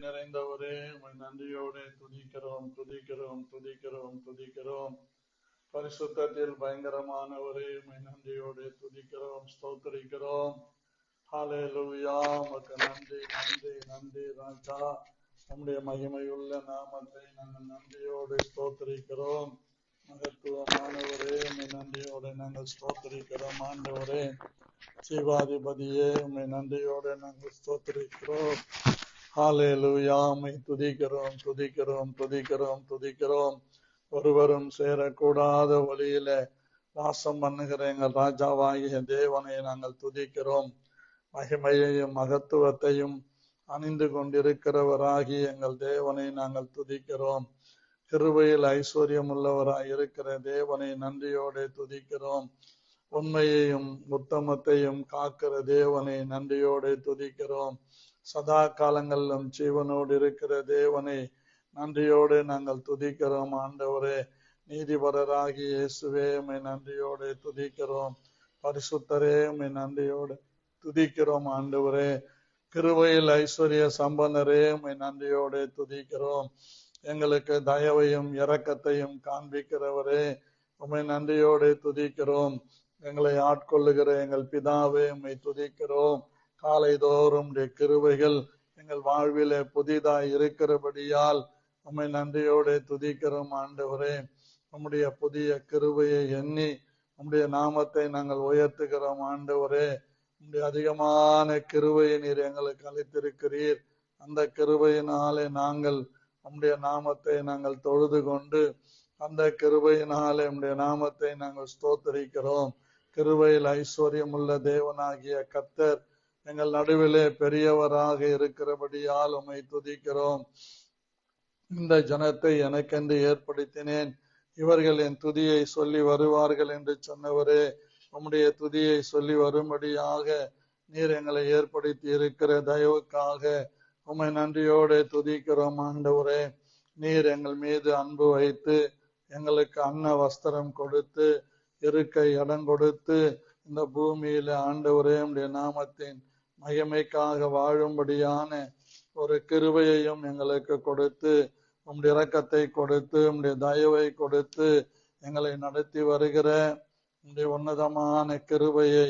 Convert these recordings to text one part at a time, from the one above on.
நிறைந்தவரே, உம்மை நன்றியோடு துதிக்கிறோம் துதிக்கிறோம் துதிக்கிறோம் துதிக்கிறோம். பரிசுத்தத்தில் பயங்கரமானவரே, உம்மை நன்றியோடு துதிக்கிறோம் ஸ்தோத்திரிக்கிறோம். ஹல்லேலூயா. உமக்கு நன்றி நன்றி நன்றி ராஜா. நம்முடைய மகிமையுள்ள நாமத்தை நாங்கள் நன்றியோடு ஸ்தோத்திரிக்கிறோம். மகத்துவமானவரே, உம்மை நன்றியோடு நாங்கள் ஸ்தோத்திரிக்கிறோம். ஆண்டவரே ஜீவாதிபதியே, உம்மை நன்றியோடு நாங்கள் ஸ்தோத்திரிக்கிறோம். ஹல்லேலூயா. உம்மை துதிக்கிறோம் துதிக்கிறோம் துதிக்கிறோம் துதிக்கிறோம். ஒருவரும் சேரக்கூடாத வழியில வாசம் பண்ணுகிற எங்கள் ராஜாவாகிய தேவனை நாங்கள் துதிக்கிறோம். மகிமையையும் மகத்துவத்தையும் அணிந்து கொண்டிருக்கிறவராகி எங்கள் தேவனை நாங்கள் துதிக்கிறோம். கிருபையில் ஐஸ்வர்யம் உள்ளவராய் இருக்கிற தேவனை நன்றியோடு துதிக்கிறோம். உண்மையையும் உத்தமத்தையும் காக்கிற தேவனை நன்றியோடு துதிக்கிறோம். சதா காலங்களிலும் ஜீவனோடு இருக்கிற தேவனை நன்றியோடு நாங்கள் துதிக்கிறோம். ஆண்டவரே நீதிபரராகி இயேசுவே, உம்மை நன்றியோடு துதிக்கிறோம். பரிசுத்தரே, உம்மை நன்றியோடு துதிக்கிறோம். ஆண்டவரே கிருபையில் ஐஸ்வர்ய சம்பன்னரே, உம்மை நன்றியோடு துதிக்கிறோம். எங்களுக்கு தயவையும் இரக்கத்தையும் காண்பிக்கிறவரே, உம்மை நன்றியோடு துதிக்கிறோம். எங்களை ஆட்கொள்ளுகிற எங்கள் பிதாவே, உம்மை துதிக்கிறோம். காலை தோறும் கிருபைகள் எங்கள் வாழ்விலே புதிதாய் இருக்கிறபடியால் உம்மை நன்றியோடு துதிக்கிறோம். ஆண்டவரே உம்முடைய புதிய கிருபையை எண்ணி உம்முடைய நாமத்தை நாங்கள் உயர்த்துகிறோம். ஆண்டவரே உம்முடைய அதிகமான கிருபையை நீர் எங்களுக்கு அளித்திருக்கிறீர். அந்த கிருபையினாலே நாங்கள் உம்முடைய நாமத்தை நாங்கள் தொழுது கொண்டு அந்த கிருபையினாலே உம்முடைய நாமத்தை நாங்கள் ஸ்தோத்தரிக்கிறோம். கிருபையில் ஐஸ்வர்யம் உள்ள தேவனாகிய கர்த்தர் எங்கள் நடுவிலே பெரியவராக இருக்கிறபடியால் உம்மை துதிக்கிறோம். இந்த ஜனத்தை எனக்கென்று ஏற்படுத்தினேன், இவர்கள் என் துதியை சொல்லி வருவார்கள் என்று சொன்னவரே, உம்முடைய துதியை சொல்லி வரும்படியாக நீர் எங்களை ஏற்படுத்தி இருக்கிற தயவுக்காக உம்மை நன்றியோடு துதிக்கிறோம். ஆண்டவரே நீர் எங்கள் மீது அன்பு வைத்து எங்களுக்கு அன்ன வஸ்திரம் கொடுத்து இருக்க இடம் கொடுத்து இந்த பூமியில ஆண்டவரே உம்முடைய நாமத்தின் மகிமைக்காக வாழும்படியான ஒரு கிருபையையும் எங்களுக்கு கொடுத்து உம்முடைய இரக்கத்தை கொடுத்து உம்முடைய தயவை கொடுத்து எங்களை நடத்தி வருகிற உம்முடைய உன்னதமான கிருபையை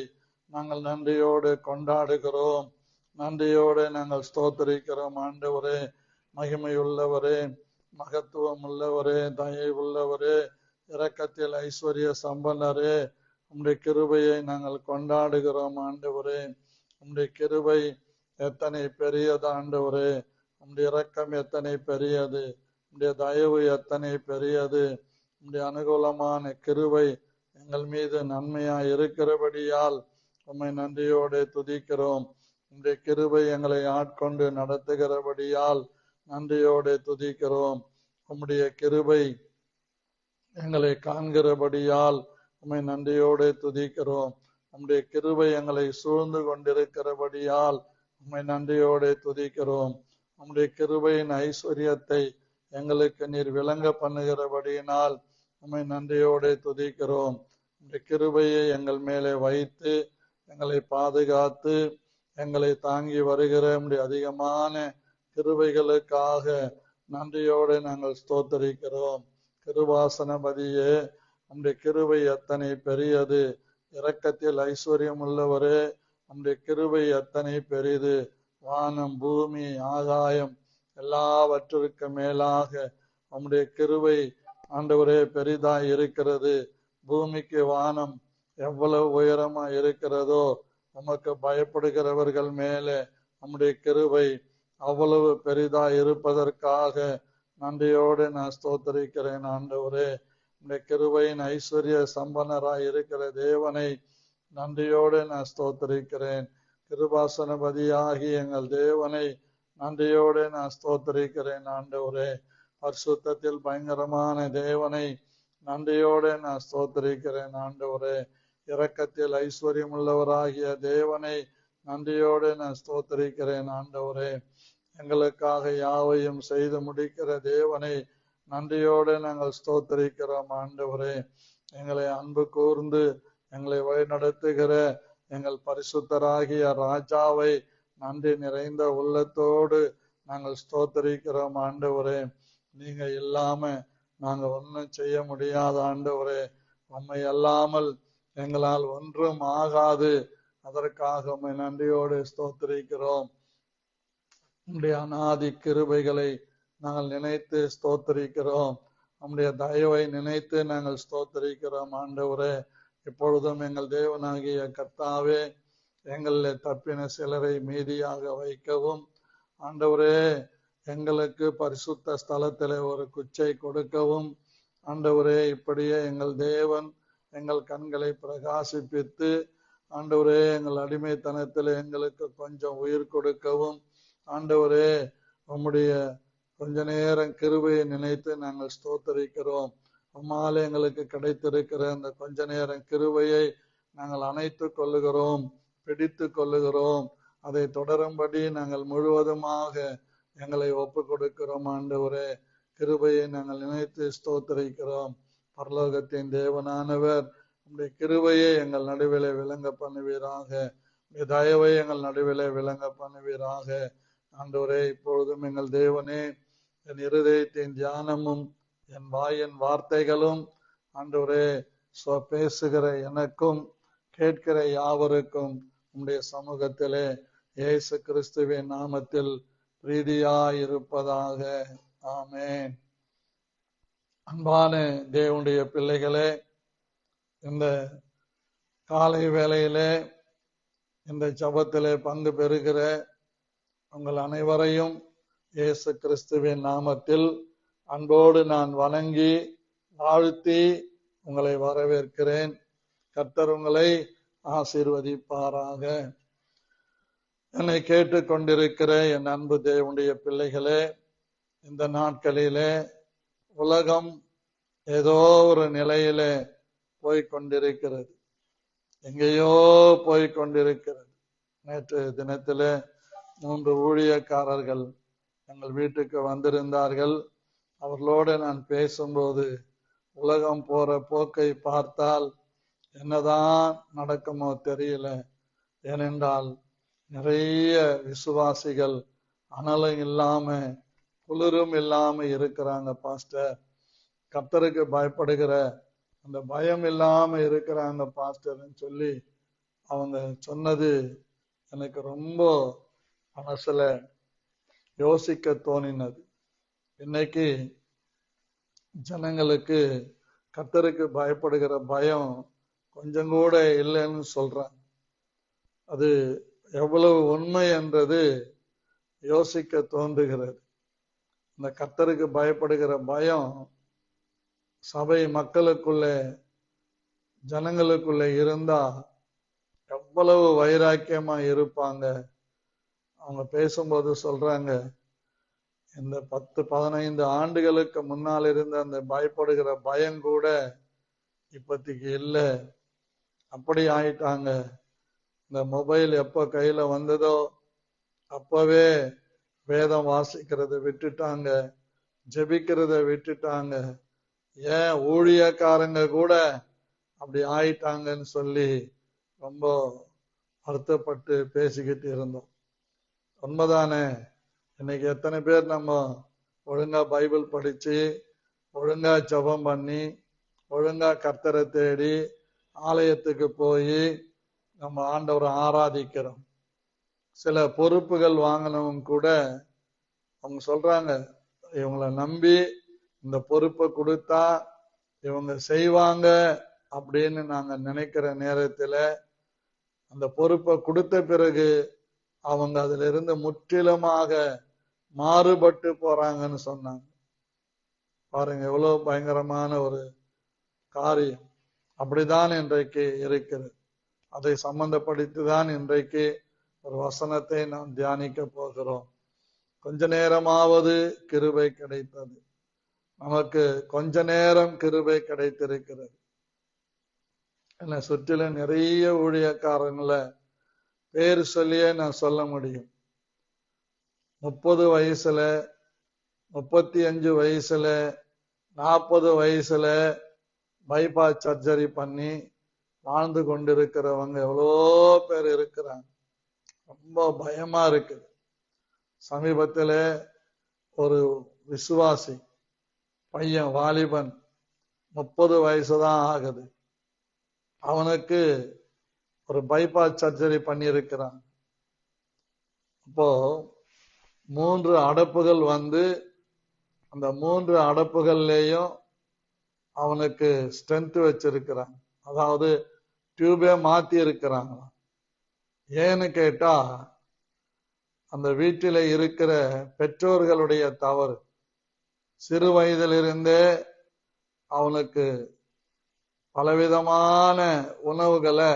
நாங்கள் நன்றியோடு கொண்டாடுகிறோம். நன்றியோடு நாங்கள் ஸ்தோத்திரிக்கிறோம். ஆண்டவரே மகிமையுள்ளவரே, மகத்துவம் உள்ளவரே, தயவுள்ளவரே, இரக்கத்தில் ஐஸ்வர்ய சம்பன்னரே, உம்முடைய கிருபையை நாங்கள் கொண்டாடுகிறோம். ஆண்டவரே உம்முடைய கிருபை எத்தனை பெரியது ஆண்டவரே, உம்முடைய இரக்கம் எத்தனை பெரியது, உம்முடைய தயவு எத்தனை பெரியது. உம்முடைய அனுகூலமான கிருபை எங்கள் மீது நன்மையாய் இருக்கிறபடியால் உம்மை நன்றியோடு துதிக்கிறோம். உம்முடைய கிருபை எங்களை ஆட்கொண்டு நடத்துகிறபடியால் நன்றியோடு துதிக்கிறோம். உம்முடைய கிருபை எங்களை காண்கிறபடியால் உம்மை நன்றியோடு துதிக்கிறோம். உம்முடைய கிருபை எங்களை சூழ்ந்து கொண்டிருக்கிறபடியால் உம்மை நன்றியோடு துதிக்கிறோம். உம்முடைய கிருபையின் ஐஸ்வர்யத்தை எங்களுக்கு நீர் விளங்க பண்ணுகிறபடியினால் உம்மை நன்றியோடு துதிக்கிறோம். உம்முடைய கிருபையை எங்கள் மேலே வைத்து எங்களை பாதுகாத்து எங்களை தாங்கி வருகிற உம்முடைய அதிகமான கிருபைகளுக்காக நன்றியோடு நாங்கள் ஸ்தோத்தரிக்கிறோம். கிருபாசனபதியே உம்முடைய கிருபை எத்தனை பெரியது, இரக்கத்தில் ஐஸ்வர்யம் உள்ளவரே உம்முடைய கிருபை எத்தனை பெரிது. வானம் பூமி ஆகாயம் எல்லாவற்றிற்கு மேலாக உம்முடைய கிருபை ஆண்டவரே பெரிதாய் இருக்கிறது. பூமிக்கு வானம் எவ்வளவு உயரமா இருக்கிறதோ உமக்கு பயப்படுகிறவர்கள் மேலே உம்முடைய கிருபை அவ்வளவு பெரிதாய் இருப்பதற்காக நன்றியோடு நான் ஸ்தோத்தரிக்கிறேன். ஆண்டவரே இந்த கிருபையின் ஐஸ்வர்ய சம்பன்னராய் இருக்கிற தேவனை நன்றியோடு நான் ஸ்தோத்தரிக்கிறேன். கிருபாசனபதியாகி எங்கள் தேவனை நன்றியோடு நான் ஸ்தோத்தரிக்கிறேன். ஆண்டவரே பரிசுத்தத்தில் பயங்கரமான தேவனை நன்றியோடு நான் ஸ்தோத்தரிக்கிறேன். ஆண்டவரே இரக்கத்தில் ஐஸ்வர்யம் உள்ளவராகிய தேவனை நன்றியோடு நான் ஸ்தோத்தரிக்கிறேன். ஆண்டவரே எங்களுக்காக யாவையும் செய்து முடிக்கிற தேவனை நன்றியோடு நாங்கள் ஸ்தோத்தரிக்கிறோம். ஆண்டவரே எங்களை அன்பு கூர்ந்து எங்களை வழிநடத்துகிற எங்கள் பரிசுத்தராகிய ராஜாவை நன்றி நிறைந்த உள்ளத்தோடு நாங்கள் ஸ்தோத்தரிக்கிறோம் ஆண்டவரே. நீங்க இல்லாம நாங்க ஒன்றும் செய்ய முடியாத ஆண்டவரே. உம்மை அல்லாமல் எங்களால் ஒன்றும் ஆகாது. அதற்காக உம்மை நன்றியோடு ஸ்தோத்தரிக்கிறோம். உம்முடைய அநாதி கிருபைகளை நாங்கள் நினைத்து ஸ்தோத்தரிக்கிறோம். நம்முடைய தயவை நினைத்து நாங்கள் ஸ்தோத்தரிக்கிறோம் ஆண்டவரே. இப்பொழுதும் எங்கள் தேவனாகிய கர்த்தாவே, எங்களில் தப்பின சிலரை மீதியாக வைக்கவும் ஆண்டவரே, எங்களுக்கு பரிசுத்த ஸ்தலத்திலே ஒரு குச்சை கொடுக்கவும் ஆண்டவரே, இப்படியே எங்கள் தேவன் எங்கள் கண்களை பிரகாசிப்பித்து ஆண்டவரே, எங்கள் அடிமைத்தனத்தில் எங்களுக்கு கொஞ்சம் உயிர் கொடுக்கவும் ஆண்டவரே, உம்முடைய கொஞ்ச நேரம் கிருபையை நினைத்து நாங்கள் ஸ்தோத்தரிக்கிறோம். உம்மாலே எங்களுக்கு கிடைத்திருக்கிற அந்த கொஞ்ச நேரம் கிருபையை நாங்கள் அணைத்து கொள்ளுகிறோம், பிடித்து கொள்ளுகிறோம். அதை தொடரும்படி நாங்கள் முழுவதுமாக எங்களை ஒப்பு கொடுக்கிறோம் ஆண்டவரே. கிருபையை நாங்கள் நினைத்து ஸ்தோத்தரிக்கிறோம். பரலோகத்தின் தேவனானவர், உம்முடைய கிருபையை எங்கள் நடுவிலே விளங்க பண்ணுவீராக. உம்முடைய தயவை எங்கள் நடுவிலே விளங்க பண்ணுவீராக ஆண்டவரே. இப்பொழுதும் எங்கள் தேவனே, என் இருதயத்தின் தியானமும் என் வாயின் வார்த்தைகளும் ஆண்டவரே, பேசுகிற எனக்கும் கேட்கிற யாவருக்கும் உம்முடைய சமூகத்திலே இயேசு கிறிஸ்துவின் நாமத்தில் பிரீதியாயிருப்பதாக. ஆமென். அன்பான தேவனுடைய பிள்ளைகளே, இந்த காலை வேளையிலே இந்த ஜபத்திலே பங்கு பெறுகிற உங்கள் அனைவரையும் இயேசு கிறிஸ்துவின் நாமத்தில் அன்போடு நான் வணங்கி வாழ்த்தி உங்களை வரவேற்கிறேன். கர்த்தர் உங்களை ஆசீர்வதிப்பாராக. என்னை கேட்டுக்கொண்டிருக்கிற என் அன்பு தேவனுடைய பிள்ளைகளே, இந்த நாட்களிலே உலகம் ஏதோ ஒரு நிலையிலே போய்கொண்டிருக்கிறது, எங்கேயோ போய்கொண்டிருக்கிறது. நேற்று தினத்திலே 3 ஊழியக்காரர்கள் எங்கள் வீட்டுக்கு வந்திருந்தார்கள். அவர்களோடு நான் பேசும்போது உலகம் போற போக்கை பார்த்தால் என்னதான் நடக்குமோ தெரியல. ஏனென்றால் நிறைய விசுவாசிகள் அனலும் இல்லாம குளிரும் இல்லாம இருக்கிறாங்க பாஸ்டர். கர்த்தருக்கு பயப்படுகிற அந்த பயம் இல்லாம இருக்கிறாங்க பாஸ்டர்ன்னு சொல்லி அவங்க சொன்னது எனக்கு ரொம்ப மனசுல யோசிக்க தோணினது. இன்னைக்கு ஜனங்களுக்கு கர்த்தருக்கு பயப்படுகிற பயம் கொஞ்சம் கூட இல்லைன்னு சொல்றாங்க. அது எவ்வளவு உண்மை என்றது யோசிக்க தோன்றுகிறது. இந்த கர்த்தருக்கு பயப்படுகிற பயம் சபை மக்களுக்குள்ளே ஜனங்களுக்குள்ளே இருந்தா எவ்வளவு வைராக்கியமா இருப்பாங்க. அவங்க பேசும்போது சொல்றாங்க, இந்த 10-15 ஆண்டுகளுக்கு முன்னால் இருந்த அந்த பயப்படுகிற பயம் கூட இப்போதைக்கு இல்லை. அப்படி ஆயிட்டாங்க. இந்த மொபைல் எப்ப கையில வந்ததோ அப்பவே வேதம் வாசிக்கிறத விட்டுட்டாங்க, ஜெபிக்கிறத விட்டுட்டாங்க. ஏன் ஊழியக்காரங்க கூட அப்படி ஆயிட்டாங்கன்னு சொல்லி ரொம்ப வருத்தப்பட்டு பேசிக்கிட்டு இருந்தோம். உண்மைதானே? இன்னைக்கு எத்தனை பேர் நம்ம ஒழுங்கா பைபிள் படிச்சு, ஒழுங்கா ஜெபம் பண்ணி, ஒழுங்கா கர்த்தரை தேடி ஆலயத்துக்கு போய் நம்ம ஆண்டவரை ஆராதிக்கிறோம். சில பொறுப்புகள் வாங்கினவங்க கூட அவங்க சொல்றாங்க, இவங்களை நம்பி இந்த பொறுப்பை கொடுத்தா இவங்க செய்வாங்க அப்படின்னு நாங்க நினைக்கிற நேரத்துல அந்த பொறுப்பை கொடுத்த பிறகு அவங்க அதுல இருந்து முற்றிலுமாக மாறுபட்டு போறாங்கன்னு சொன்னாங்க. பாருங்க, எவ்வளவு பயங்கரமான ஒரு காரியம். அப்படிதான் இன்றைக்கு இருக்கிறது. அதை சம்பந்தப்படுத்திதான் இன்றைக்கு ஒரு வசனத்தை நாம் தியானிக்க போகிறோம். கொஞ்ச நேரமாவது கிருபை கிடைத்தது. நமக்கு கொஞ்ச நேரம் கிருபை கிடைத்திருக்கிறது. என்னை சுற்றிலும் நிறைய ஊழியக்காரங்களை பேர் சொல்லியே நான் சொல்ல முடியும். 30 வயசுல, 35 வயசுல, 40 வயசுல பைபாஸ் சர்ஜரி பண்ணி வாழ்ந்து கொண்டிருக்கிறவங்க எவ்வளோ பேர் இருக்கிறாங்க. ரொம்ப பயமா இருக்குது. சமீபத்திலே ஒரு விசுவாசி பையன், வாலிபன், 30 வயசுதான் ஆகுது. அவனுக்கு ஒரு பைபாஸ் சர்ஜரி பண்ணியிருக்கிறான். அப்போ 3 அடப்புகள் வந்து அந்த 3 அடப்புகள்லேயும் அவனுக்கு ஸ்ட்ரென்த் வச்சிருக்கிறான். அதாவது டியூபே மாத்தி இருக்கிறாங்க. ஏன்னு கேட்டா அந்த வீட்டில இருக்கிற பெற்றோர்களுடைய தவறு. சிறு வயதிலிருந்தே அவனுக்கு பலவிதமான உணவுகளை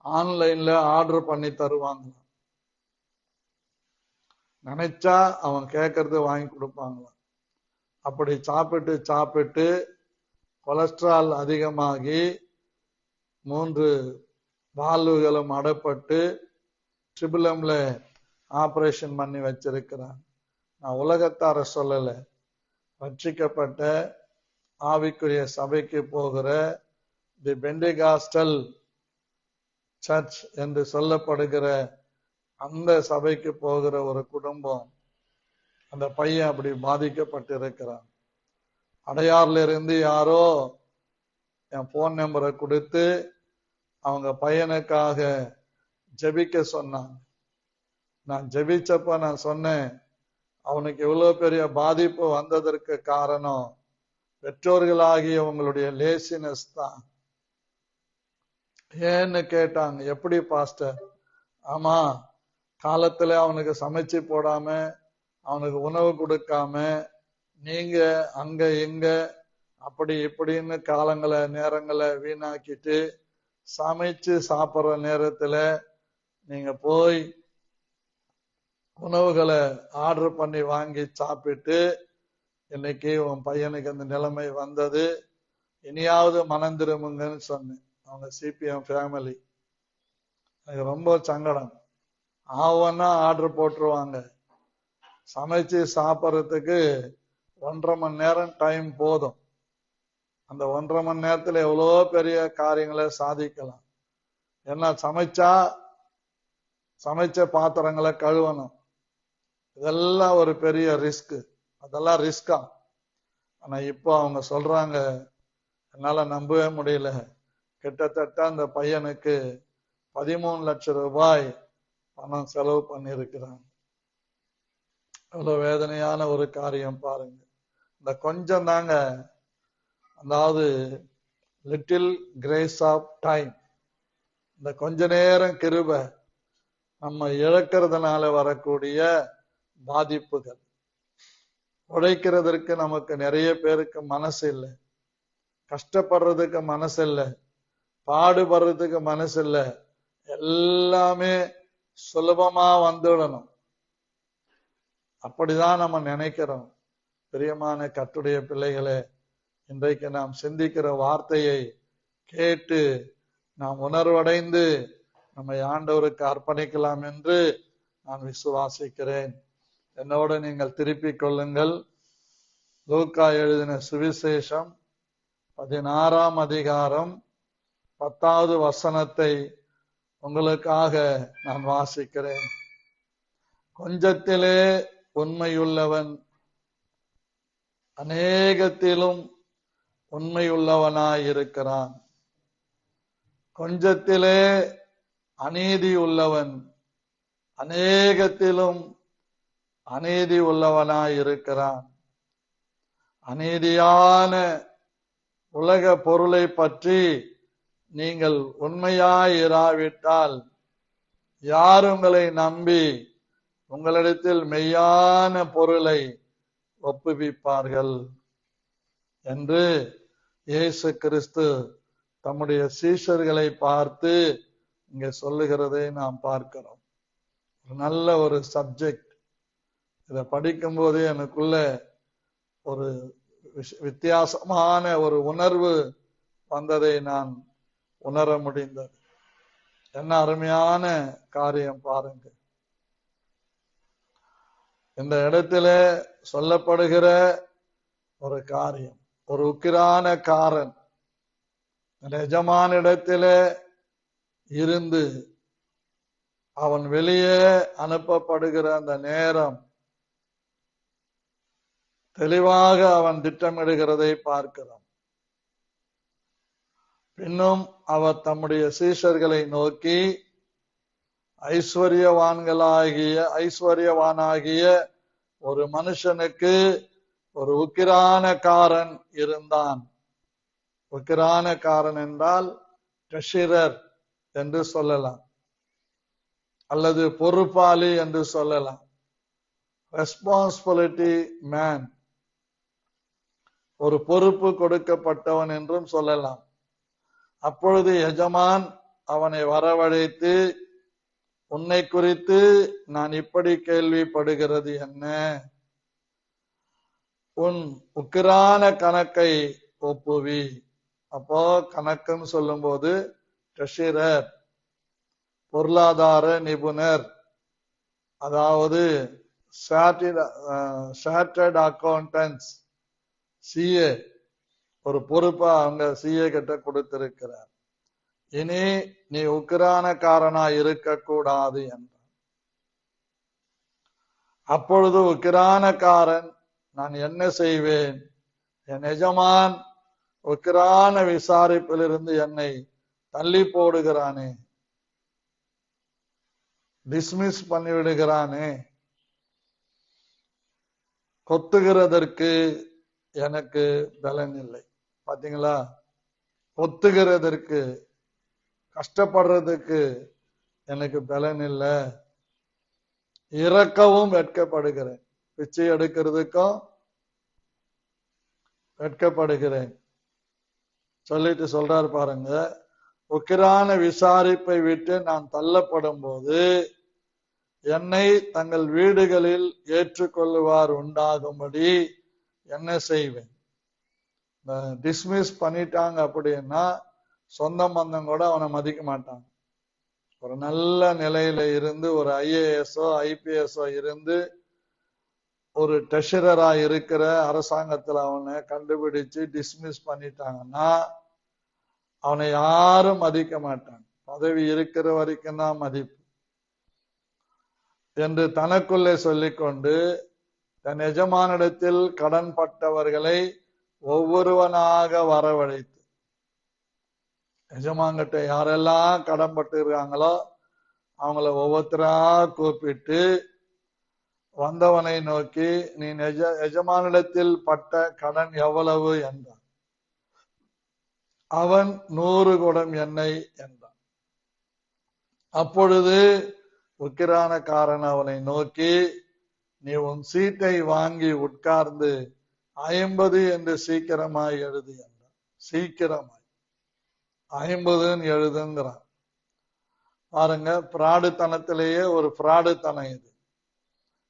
ஆன்லைன்ல ஆர்டர் பண்ணி தருவாங்க. நினைச்சா அவன் கேட்கறது வாங்கி கொடுப்பாங்க. அப்படி சாப்பிட்டு சாப்பிட்டு கொலஸ்ட்ரால் அதிகமாகி 3 வால்வுகளும் அடப்பட்டு ட்ரிபிளம்ல ஆபரேஷன் பண்ணி வச்சிருக்கிறான். நான் உலகத்தார சொல்லல, ரட்சிக்கப்பட்ட ஆவிக்குரிய சபைக்கு போகிற தி பெண்டிகாஸ்டல் சர்ச் என்று சொல்லப்படுகிற அந்த சபைக்கு போகிற ஒரு குடும்பம், அந்த பையன் அப்படி பாதிக்கப்பட்டிருக்கிறான். அடையாறுல இருந்து யாரோ என் போன் நம்பரை கொடுத்து அவங்க பையனுக்காக ஜெபிக்க சொன்னாங்க. நான் ஜெபிச்சப்ப நான் சொன்னேன், அவனுக்கு இவ்வளவு பெரிய பாதிப்பு வந்ததற்கு காரணம் பெற்றோர்களாகிய உங்களுடைய லேசினஸ் தான். ஏன்னு கேட்டாங்க. எப்படி பாஸ்டர்? ஆமா, காலத்துல அவனுக்கு சமைச்சு போடாம, அவனுக்கு உணவு கொடுக்காம, நீங்க அங்க இங்க அப்படி இப்படின்னு காலங்களை நேரங்களை வீணாக்கிட்டு சமைச்சு சாப்பிட்ற நேரத்துல நீங்க போய் உணவுகளை ஆர்டர் பண்ணி வாங்கி சாப்பிட்டு இன்னைக்கு உன் பையனுக்கு அந்த நிலைமை வந்தது. இனியாவது மனம் திரும்புங்கன்னு சொன்னேன். அவங்க சிபிஎம் ஃபேமிலி. எனக்கு ரொம்ப சங்கடம். ஆவன்னா ஆர்டர் போட்டுருவாங்க. சமைச்சு சாப்பிட்றதுக்கு 1.5 மணி நேரம் டைம் போதும். அந்த 1.5 மணி நேரத்துல எவ்வளோ பெரிய காரியங்களை சாதிக்கலாம். ஏன்னா சமைச்ச பாத்திரங்களை கழுவணும். இதெல்லாம் ஒரு பெரிய ரிஸ்க். அதெல்லாம் ரிஸ்கா. ஆனா இப்போ அவங்க சொல்றாங்க, என்னால நம்பவே முடியல, கிட்டத்தட்ட அந்த பையனுக்கு 13 லட்சம் ரூபாய் பணம் செலவு பண்ணியிருக்கிறாங்க. எவ்வளவு வேதனையான ஒரு காரியம் பாருங்க. இந்த கொஞ்சம் தாங்க, அதாவது லிட்டில் கிரேஸ் ஆஃப் டைம், இந்த கொஞ்ச நேரம் கிருபை நம்ம இழக்கிறதுனால வரக்கூடிய பாதிப்புகள். உழைக்கிறதுக்கு நமக்கு நிறைய பேருக்கு மனசு இல்லை, கஷ்டப்படுறதுக்கு மனசு இல்லை, பாடுபடுறதுக்கு மனசு இல்லை. எல்லாமே சுலபமா வந்துடணும், அப்படிதான் நம்ம நினைக்கிறோம். பிரியமான கர்த்தருடைய பிள்ளைகளே, இன்றைக்கு நாம் சிந்திக்கிற வார்த்தையை கேட்டு நாம் உணர்வடைந்து நம்மை ஆண்டவருக்கு அர்ப்பணிக்கலாம் என்று நான் விசுவாசிக்கிறேன். என்னோடு நீங்கள் திருப்பிக் கொள்ளுங்கள். லூக்கா எழுதின சுவிசேஷம் 16ஆம் அதிகாரம் 10வது வசனத்தை உங்களுக்காக நான் வாசிக்கிறேன். கொஞ்சத்திலே உண்மையுள்ளவன் அநேகத்திலும் உண்மையுள்ளவனாயிருக்கிறான். கொஞ்சத்திலே அநீதி உள்ளவன் அநேகத்திலும் அநீதி உள்ளவனாயிருக்கிறான். அநீதியான உலக பொருளை பற்றி நீங்கள் உண்மையாயிராவிட்டால் யார் உங்களை நம்பி உங்களிடத்தில் மெய்யான பொருளை ஒப்புவிப்பார்கள் என்று இயேசு கிறிஸ்து தம்முடைய சீஷர்களை பார்த்து இங்க சொல்லுகிறதை நாம் பார்க்கிறோம். நல்ல ஒரு சப்ஜெக்ட். இதை படிக்கும் போது எனக்குள்ள ஒரு வித்தியாசமான ஒரு உணர்வு வந்ததை நான் உணர முடிந்தது. என்ன அருமையான காரியம் பாருங்க. இந்த இடத்துல சொல்லப்படுகிற ஒரு காரியம், ஒரு உக்கிரான காரன் எஜமான இடத்துல இருந்து அவன் வெளியே அனுப்பப்படுகிற அந்த நேரம் தெளிவாக அவன் திட்டமிடுகிறதை பார்க்கிறோம். பின்னும் அவர் தம்முடைய சீஷர்களை நோக்கி, ஐஸ்வர்யவானாகிய ஒரு மனுஷனுக்கு ஒரு உக்கிரானக்காரன் இருந்தான். உக்கிரானக்காரன் என்றால் ட்ரெஷரர் என்று சொல்லலாம், அல்லது பொறுப்பாளி என்று சொல்லலாம். ரெஸ்பான்சிபிலிட்டி மேன், ஒரு பொறுப்பு கொடுக்கப்பட்டவன் என்றும் சொல்லலாம். அப்பொழுது எஜமான் அவனை வரவழைத்து, உன்னை குறித்து நான் இப்படி கேள்விப்படுகிறது என்ன? உன் உக்கிரான கணக்கை ஒப்புவி. அப்போ கணக்குன்னு சொல்லும் போது ட்ரெஷரர், பொருளாதார நிபுணர், அதாவது சார்ட்டர்ட் அக்கௌண்டன்ஸ், சிஏ, ஒரு பொறுப்பா அவங்க சிஏ கிட்ட கொடுத்திருக்கிறார். இனி நீ உக்கிரானக்காரனா இருக்கக்கூடாது என்றார். அப்பொழுது உக்கிரானக்காரன், நான் என்ன செய்வேன்? என் எஜமான் உக்கிரான விசாரிப்பிலிருந்து என்னை தள்ளி போடுகிறானே, டிஸ்மிஸ் பண்ணிவிடுகிறானே, கொத்துகிறதற்கு எனக்கு பலன் இல்லை. பாத்தீங்களா, கொத்துகிறதற்கு, கஷ்டப்படுறதுக்கு எனக்கு பலன் இல்லை. இறக்கவும் வெட்கப்படுகிறேன், பிச்சை எடுக்கிறதுக்கும் வெட்கப்படுகிறேன் சொல்லிட்டு சொல்றாரு பாருங்க. உக்கிரான விசாரிப்பை விட்டு நான் தள்ளப்படும் போது என்னை தங்கள் வீடுகளில் ஏற்றுக்கொள்ளுவார் உண்டாகும்படி என்ன செய்வேன்? டிஸ்மிஸ் பண்ணிட்டாங்க அப்படின்னா சொந்த பந்தம் கூட அவனை மதிக்க மாட்டாங்க. ஒரு நல்ல நிலையில இருந்து ஒரு ஐஏஎஸ்ஓ ஐபிஎஸ்ஓ இருந்து ஒரு ட்ரெஷரரா இருக்கிற அரசாங்கத்துல அவனை கண்டுபிடிச்சு டிஸ்மிஸ் பண்ணிட்டாங்கன்னா அவனை யாரும் மதிக்க மாட்டாங்க. பதவி இருக்கிற வரைக்கும் தான் மதிப்பு என்று தனக்குள்ளே சொல்லிக்கொண்டு தன் எஜமானிடத்தில் கடன் பட்டவர்களை ஒவ்வொருவனாக வரவழைத்து, எஜமான்கிட்ட யாரெல்லாம் கடன் பட்டு இருக்காங்களோ அவங்கள ஒவ்வொருத்தரா கூப்பிட்டு வந்தவனை நோக்கி, நீ எஜமானிடத்தில் பட்ட கடன் எவ்வளவு என்றான். அவன் 100 குடம் எண்ணெய் என்றான். அப்பொழுது உக்கிரானக்காரன் அவனை நோக்கி, நீ உன் சீட்டை வாங்கி உட்கார்ந்து 50 என்று சீக்கிரமாய் எழுது என்றான். சீக்கிரமாய் 50 எழுதுங்கிறான். பாருங்க, பிராடுத்தனத்திலேயே ஒரு பிராடுத்தனம் இது.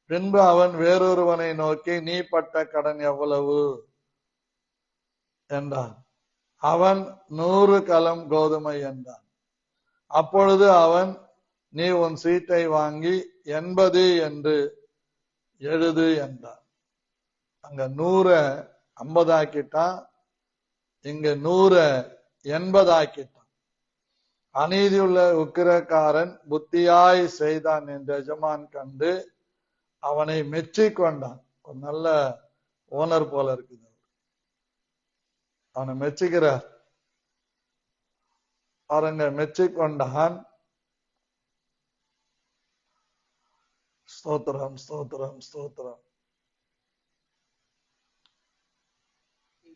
பின்பு அவன் வேறொருவனை நோக்கி, நீ பட்ட கடன் எவ்வளவு என்றான். அவன் 100 கலம் கோதுமை என்றான். அப்பொழுது அவன், நீ உன் சீட்டை வாங்கி 80 என்று எழுது என்றான். அங்க 100 50 ஆக்கிட்டான், இங்க 100 80 ஆக்கிட்டான். அநீதியுள்ள உக்கிரக்காரன் புத்தியாய் செய்தான் என்று எஜமான் கண்டு அவனை மெச்சிக்கொண்டான். ஒரு நல்ல ஓனர் போல இருக்குது, அவனை மெச்சிக்கிறார் பாருங்க. மெச்சிக்கொண்டான். ஸ்தோத்திரம், ஸ்தோத்திரம், ஸ்தோத்திரம்.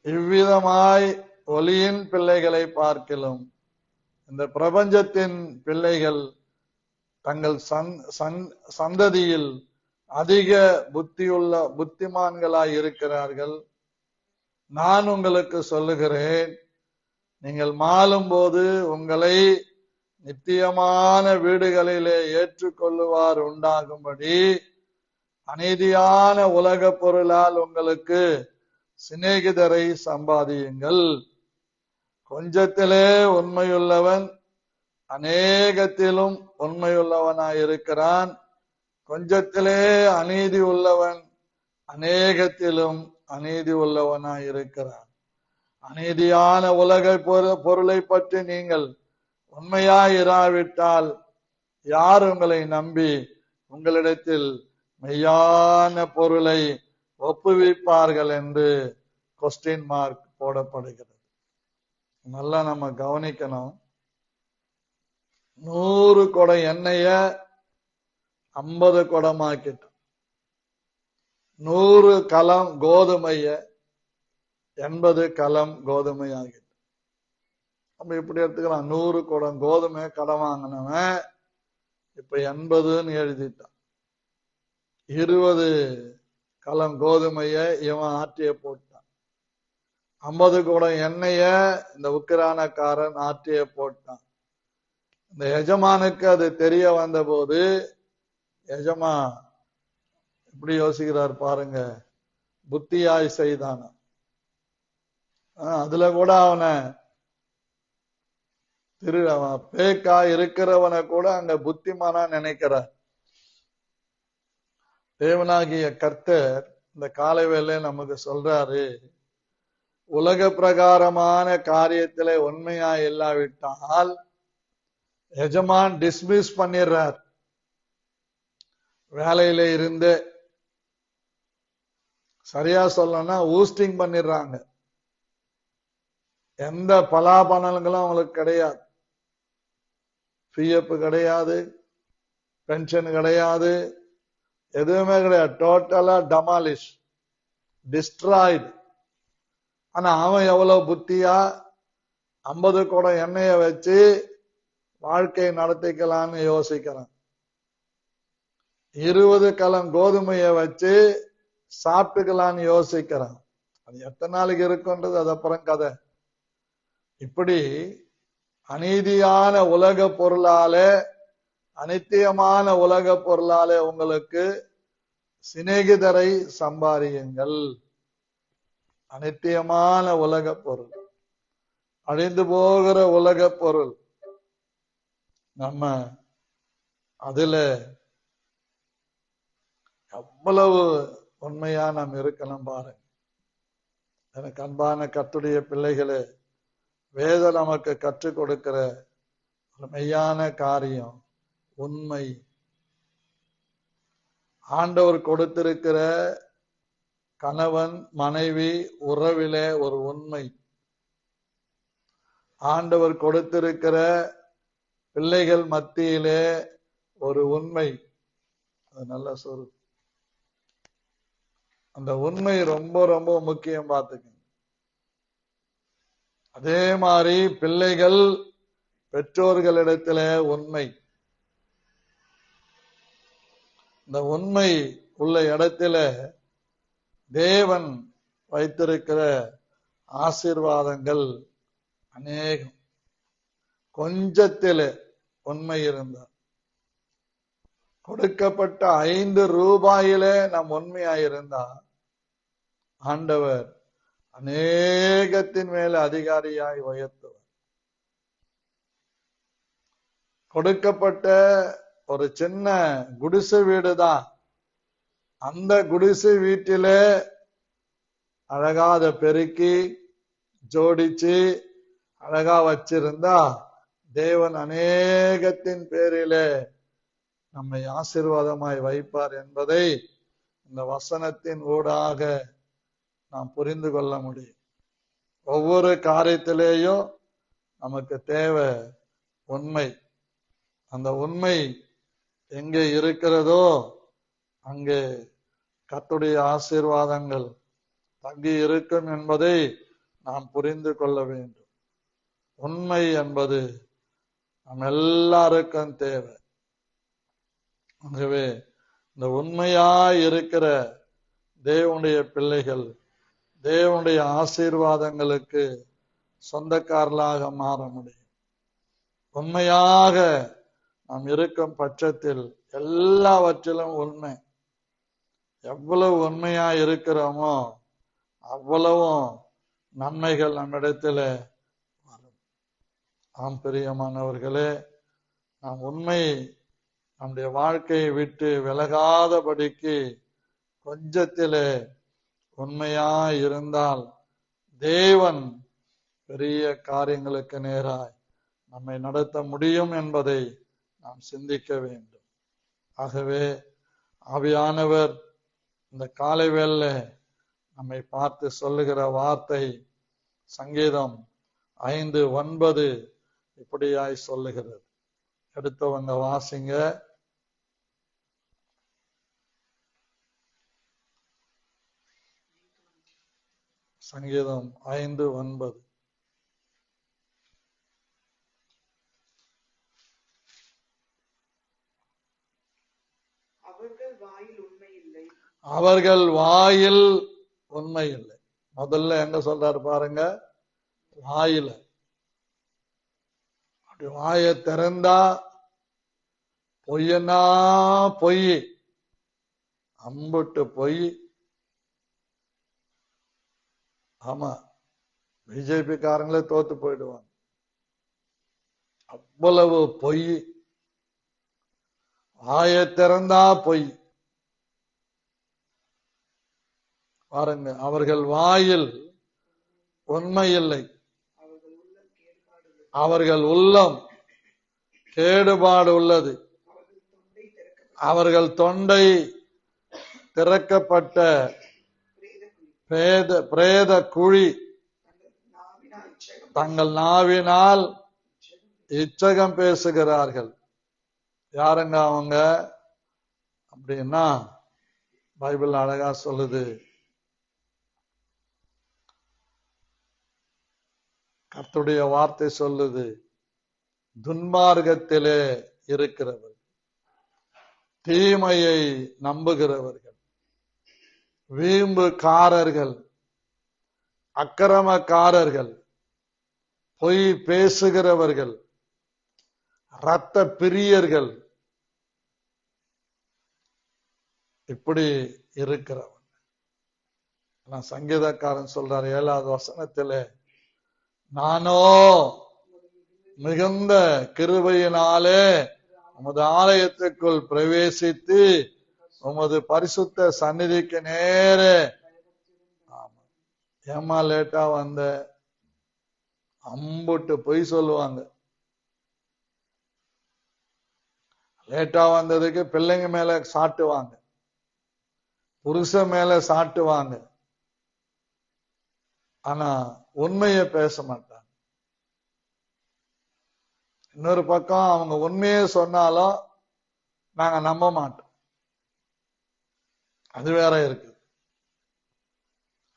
இவ்விதமாய் ஒளியின் பிள்ளைகளை பார்க்கிலும் இந்த பிரபஞ்சத்தின் பிள்ளைகள் தங்கள் சந்ததியில் அதிக புத்திமான்களாய் இருக்கிறார்கள். நான் உங்களுக்கு சொல்லுகிறேன், நீங்கள் மாளும் போது உங்களை நித்தியமான வீடுகளிலே ஏற்றுக்கொள்ளுவார் உண்டாகும்படி அநீதியான உலக பொருளால் உங்களுக்கு சிநேகிதரை சம்பாதியுங்கள். கொஞ்சத்திலே உண்மையுள்ளவன் அநேகத்திலும் உண்மையுள்ளவனாயிருக்கிறான். கொஞ்சத்திலே அநீதி உள்ளவன் அநேகத்திலும் அநீதி உள்ளவனாயிருக்கிறான். அநீதியான உலக பொருளை பற்றி நீங்கள் உண்மையாயிராவிட்டால் யார் உங்களை நம்பி உங்களிடத்தில் மெய்யான பொருளை ஒப்புவிப்பார்கள் என்று கொஸ்டின் மார்க் போடப்படுகிறது. நல்லா நம்ம கவனிக்கணும். 100 குடம் எண்ணெய 50 குடமாக்கிட்டோம். 100 கலம் கோதுமைய 80 கலம் கோதுமை ஆகிட்டோம். நம்ம இப்படி எடுத்துக்கலாம். 100 குடம் கோதுமை கடன் வாங்கினவன் இப்ப 80ன்னு எழுதிட்டான். 20 கலம் கோதுமைய இவன் ஆற்றிய போட்டான். 50 குடம் எண்ணெய இந்த உக்கிரானக்காரன் ஆற்றிய போட்டான். இந்த எஜமானுக்கு அது தெரிய வந்த போது எஜமான் எப்படி யோசிக்கிறார் பாருங்க. புத்தியாய் செய்தான. அதுல கூட அவனை பேக்கா இருக்கிறவனை கூட அங்க புத்திமானா நினைக்கிறார். தேவனாகிய கர்த்தர் இந்த காலை வேளை நமக்கு சொல்றாரு, உலக பிரகாரமான காரியத்திலே உண்மையா இல்லாவிட்டால் எஜமான் டிஸ்மிஸ் பண்ணிடுறார். வேலையில இருந்து சரியா சொல்லணும்னா ஊஸ்டிங் பண்ணிடுறாங்க. எந்த பலாபலன்களும் அவங்களுக்கு கிடையாது. பிஎஃப் கிடையாது, பென்ஷன் கிடையாது, எதுவுமே கிடையாது. டோட்டலா டமாலிஷ், டிஸ்ட்ராய்டு. ஆனா அவன் எவ்வளவு புத்தியா 50 குடம் எண்ணெய வச்சு வாழ்க்கை நடத்திக்கலான்னு யோசிக்கிறான். 20 கலம் கோதுமைய வச்சு சாப்பிட்டுக்கலான்னு யோசிக்கிறான். அது எத்தனை நாளைக்கு இருக்குன்றது அது அப்புறம் கதை. இப்படி அநீதியான உலக பொருளாலே, அனித்தியமான உலக பொருளாலே உங்களுக்கு சிநேகிதரை சம்பாதியுங்கள். அனித்தியமான உலக பொருள், அழிந்து போகிற உலக பொருள். நம்ம அதுல எவ்வளவு உண்மையா நாம் இருக்கணும் பாருங்க. எனக்கு அன்பான கர்த்தருடைய பிள்ளைகளே, வேதம் நமக்கு கற்றுக் கொடுக்கிற மெய்யான காரியம் உண்மை. ஆண்டவர் கொடுத்திருக்கிற கணவன் மனைவி உறவிலே ஒரு உண்மை. ஆண்டவர் கொடுத்திருக்கிற பிள்ளைகள் மத்தியிலே ஒரு உண்மை. அது நல்ல சொல். அந்த உண்மை ரொம்ப ரொம்ப முக்கியம். பார்த்துக்கங்க. அதே மாதிரி பிள்ளைகள் பெற்றோர்களிடத்துல உண்மை. இந்த உண்மை உள்ள இடத்துல தேவன் வைத்திருக்கிற ஆசீர்வாதங்கள் அநேகம். கொஞ்சத்திலே உண்மை இருந்தார், கொடுக்கப்பட்ட 5 ரூபாயிலே நாம் உண்மையாயிருந்தா ஆண்டவர் அநேகத்தின் மேல அதிகாரியாய் உயர்த்துவார். கொடுக்கப்பட்ட ஒரு சின்ன குடிசை வீடுதான். அந்த குடிசை வீட்டிலே அழகாத பெருக்கி ஜோடிச்சு அழகா வச்சிருந்தா தேவன் அநேகத்தின் பேரிலே நம்மை ஆசீர்வாதமாய் வைப்பார் என்பதை இந்த வசனத்தின் ஊடாக நாம் புரிந்து கொள்ள முடியும். ஒவ்வொரு காரியத்திலேயும் நமக்கு தேவை உண்மை. அந்த உண்மை எங்கே இருக்கிறதோ அங்கே கர்த்தருடைய ஆசீர்வாதங்கள் தங்கி இருக்கும் என்பதை நாம் புரிந்து கொள்ள வேண்டும். உண்மை என்பது நம் எல்லாருக்கும் தேவை. ஆகவே இந்த உண்மையாய் இருக்கிற தேவனுடைய பிள்ளைகள் தேவனுடைய ஆசீர்வாதங்களுக்கு சொந்தக்காரர்களாக மாற முடியும். உண்மையாக நாம் இருக்கும் பட்சத்தில் எல்லாவற்றிலும் உண்மை. எவ்வளவு உண்மையா இருக்கிறோமோ அவ்வளவும் நன்மைகள் நம்மிடத்துல வரும். ஆம் பிரியமானவர்களே, நாம் உண்மை நம்முடைய வாழ்க்கையை விட்டு விலகாதபடிக்கு கொஞ்சத்திலே உண்மையாய் இருந்தால் தேவன் பெரிய காரியங்களுக்கு நேராய் நம்மை நடத்த முடியும் என்பதை நாம் சிந்திக்க வேண்டும். ஆகவே ஆவியானவர் இந்த காலை வேளை நம்மை பார்த்து சொல்லுகிற வார்த்தை சங்கீதம் 5:9 இப்படியாய் சொல்லுகிறது. எடுத்தவங்க வாசிங்க. சங்கீதம் 5:9. அவர்கள் வாயில் உண்மை இல்லை. முதல்ல எங்க சொல்றாரு பாருங்க, வாயில. அப்படி வாயை திறந்தா பொய்யனா பொய், அம்புட்டு பொய். ஆமா, பிஜேபி காரங்களே தோத்து போயிடுவாங்க, அவ்வளவு பொய். வாயை திறந்தா பொய். பாருங்க, அவர்கள் வாயில் உண்மை இல்லை, அவர்கள் உள்ளம் கேடுபாடு உள்ளது, அவர்கள் தொண்டை திறக்கப்பட்ட பிரேத குழி, தங்கள் நாவினால் இச்சகம் பேசுகிறார்கள். யாருங்க அவங்க அப்படின்னா, பைபிள் அழகா சொல்லுது. கர்த்தருடைய வார்த்தை சொல்லுது, துன்மார்க்கத்திலே இருக்கிறவர்கள், தீமையை நம்புகிறவர்கள், வீம்புக்காரர்கள், அக்கிரமக்காரர்கள், பொய் பேசுகிறவர்கள், இரத்த பிரியர்கள், இப்படி இருக்கிறவன். சங்கீதக்காரன் சொல்றார் 7வது வசனத்திலே, நானோ மிகுந்த கிருபையினாலே உமது ஆலயத்துக்குள் பிரவேசித்து உமது பரிசுத்த சந்நிதிக்கு நேரே. ஆமா, ஏமா லேட்டா வந்த, அம்புட்டு பொய் சொல்லுவாங்க. லேட்டா வந்ததுக்கு பிள்ளைங்க மேல சாட்டுவாங்க, புருஷன் மேல சாட்டுவாங்க. ஆனா உண்மையை பேச மாட்டாங்க. இன்னொரு பக்கம் அவங்க உண்மையை சொன்னாலும் நாங்க நம்ப மாட்டோம், அது வேற இருக்கு.